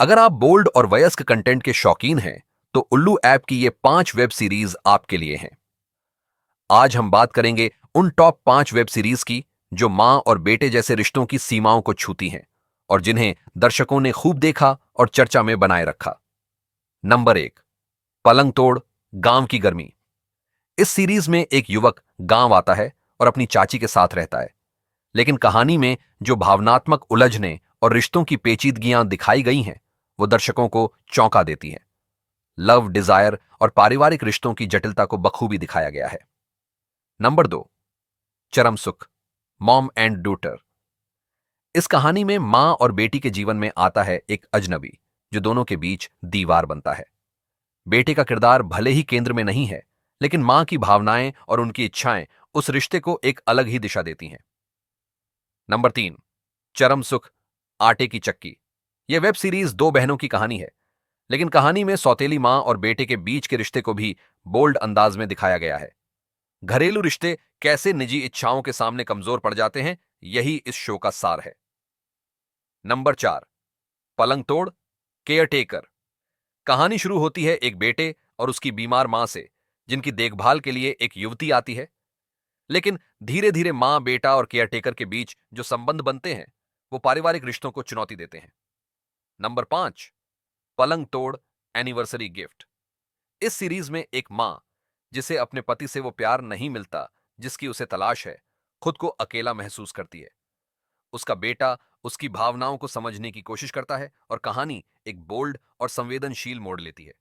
अगर आप बोल्ड और वयस्क कंटेंट के शौकीन हैं, तो उल्लू ऐप की ये 5 वेब सीरीज आपके लिए हैं। आज हम बात करेंगे उन टॉप 5 वेब सीरीज की जो मां और बेटे जैसे रिश्तों की सीमाओं को छूती हैं और जिन्हें दर्शकों ने खूब देखा और चर्चा में बनाए रखा। नंबर 1, पलंग तोड़, गांव की गर्मी। इस सीरीज में एक युवक गांव आता है और अपनी चाची के साथ रहता है, लेकिन कहानी में जो भावनात्मक उलझने और रिश्तों की पेचीदगियां दिखाई गई हैं, वो दर्शकों को चौंका देती हैं। लव, डिजायर और पारिवारिक रिश्तों की जटिलता को बखूबी दिखाया गया है। नंबर 2, चरम सुख, मॉम एंड डॉटर। इस कहानी में मां और बेटी के जीवन में आता है एक अजनबी जो दोनों के बीच दीवार बनता है। बेटे का किरदार भले ही केंद्र में नहीं है, लेकिन मां की भावनाएं और उनकी इच्छाएं उस रिश्ते को एक अलग ही दिशा देती हैं। नंबर 3, चरम सुख, आटे की चक्की। यह वेब सीरीज दो बहनों की कहानी है, लेकिन कहानी में सौतेली मां और बेटे के बीच के रिश्ते को भी बोल्ड अंदाज में दिखाया गया है। घरेलू रिश्ते कैसे निजी इच्छाओं के सामने कमजोर पड़ जाते हैं, यही इस शो का सार है। नंबर 4, पलंग तोड़, केयरटेकर। कहानी शुरू होती है एक बेटे और उसकी बीमार मां से, जिनकी देखभाल के लिए एक युवती आती है। लेकिन धीरे धीरे मां, बेटा और केयरटेकर के बीच जो संबंध बनते हैं, वो पारिवारिक रिश्तों को चुनौती देते हैं। नंबर 5, पलंग तोड़, एनिवर्सरी गिफ्ट। इस सीरीज में एक मां, जिसे अपने पति से वो प्यार नहीं मिलता जिसकी उसे तलाश है, खुद को अकेला महसूस करती है। उसका बेटा उसकी भावनाओं को समझने की कोशिश करता है और कहानी एक बोल्ड और संवेदनशील मोड़ लेती है।